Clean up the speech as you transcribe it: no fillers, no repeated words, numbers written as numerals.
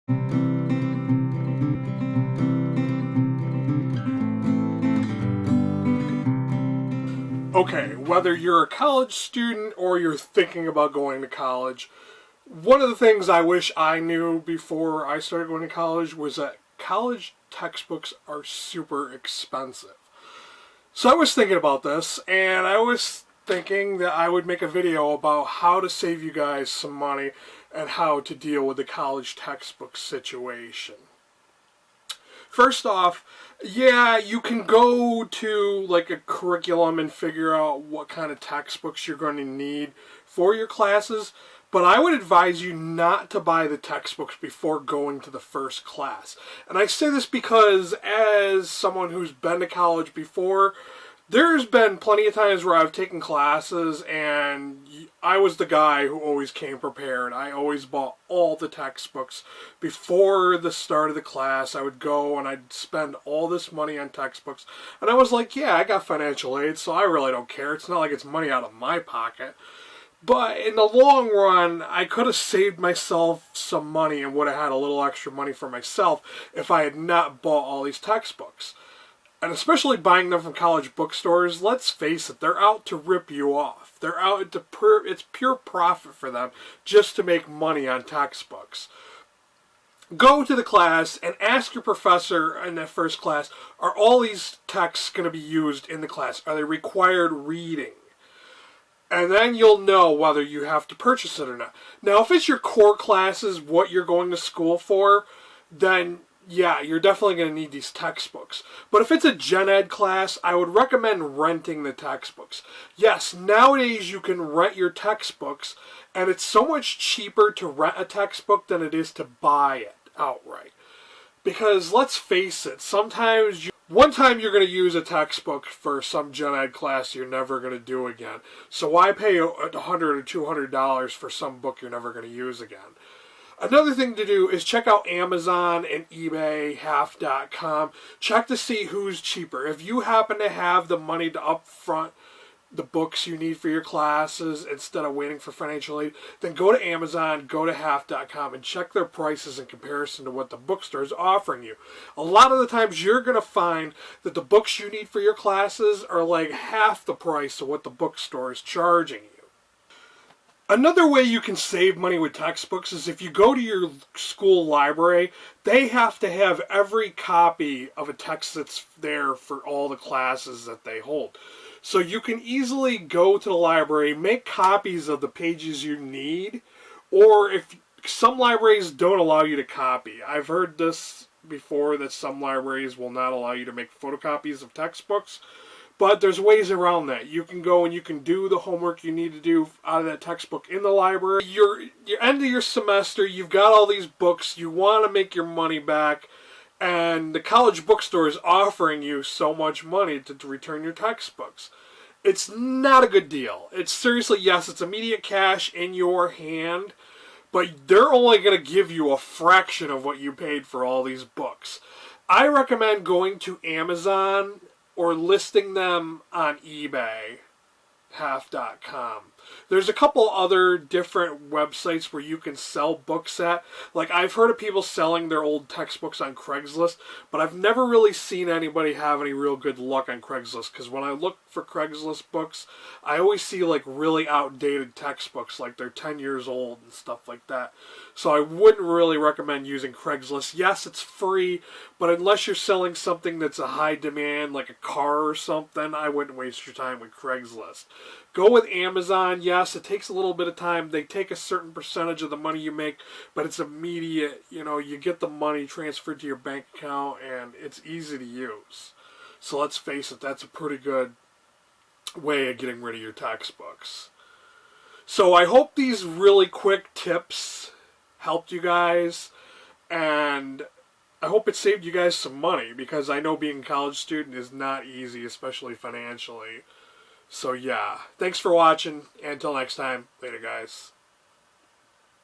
Okay, whether you're a college student or you're thinking about going to college, one of the things I wish I knew before I started going to college was that college textbooks are super expensive. So I was thinking about this, and I was thinking that I would make a video about how to save you guys some money and how to deal with the college textbook situation. First off, yeah, you can go to like a curriculum and figure out what kind of textbooks you're going to need for your classes, but I would advise you not to buy the textbooks before going to the first class. And I say this because as someone who's been to college before, there's been plenty of times where I've taken classes and I was the guy who always came prepared. I always bought all the textbooks before the start of the class. I would go and I'd spend all this money on textbooks. And I was like, yeah, I got financial aid, so I really don't care. It's not like it's money out of my pocket. But in the long run, I could have saved myself some money and would have had a little extra money for myself if I had not bought all these textbooks. And especially buying them from college bookstores, let's face it, they're out to rip you off. They're out to it's pure profit for them just to make money on textbooks. Go to the class and ask your professor in that first class, are all these texts going to be used in the class? Are they required reading? And then you'll know whether you have to purchase it or not. Now, if it's your core classes, what you're going to school for, then yeah, you're definitely going to need these textbooks. But if it's a gen ed class, I would recommend renting the textbooks. Yes, nowadays you can rent your textbooks, and it's so much cheaper to rent a textbook than it is to buy it outright. Because let's face it, sometimes one time you're going to use a textbook for some gen ed class you're never going to do again. So why pay $100 or $200 for some book you're never going to use again? Another thing to do is check out Amazon and eBay, half.com. Check to see who's cheaper. If you happen to have the money to upfront the books you need for your classes instead of waiting for financial aid, then go to Amazon, go to half.com, and check their prices in comparison to what the bookstore is offering you. A lot of the times you're going to find that the books you need for your classes are like half the price of what the bookstore is charging you. Another way you can save money with textbooks is if you go to your school library, they have to have every copy of a text that's there for all the classes that they hold. So you can easily go to the library, make copies of the pages you need, or if some libraries don't allow you to copy. I've heard this before that some libraries will not allow you to make photocopies of textbooks. But there's ways around that. You can go and you can do the homework you need to do out of that textbook in the library. You're end of your semester, you've got all these books, you want to make your money back, and the college bookstore is offering you so much money to return your textbooks. It's not a good deal. It's seriously, yes, it's immediate cash in your hand, but they're only going to give you a fraction of what you paid for all these books. I recommend going to Amazon or listing them on eBay, half.com. There's a couple other different websites where you can sell books at. Like, I've heard of people selling their old textbooks on Craigslist, but I've never really seen anybody have any real good luck on Craigslist, because when I look for Craigslist books, I always see like really outdated textbooks, like they're 10 years old and stuff like that. So I wouldn't really recommend using Craigslist. Yes, it's free, but unless you're selling something that's a high demand, like a car or something, I wouldn't waste your time with Craigslist. Go with Amazon. Yes, it takes a little bit of time. They take a certain percentage of the money you make, but it's immediate. You know, you get the money transferred to your bank account, and it's easy to use. So let's face it, that's a pretty good way of getting rid of your textbooks. So I hope these really quick tips helped you guys, and I hope it saved you guys some money, because I know being a college student is not easy, especially financially. So yeah, thanks for watching, and until next time, later guys.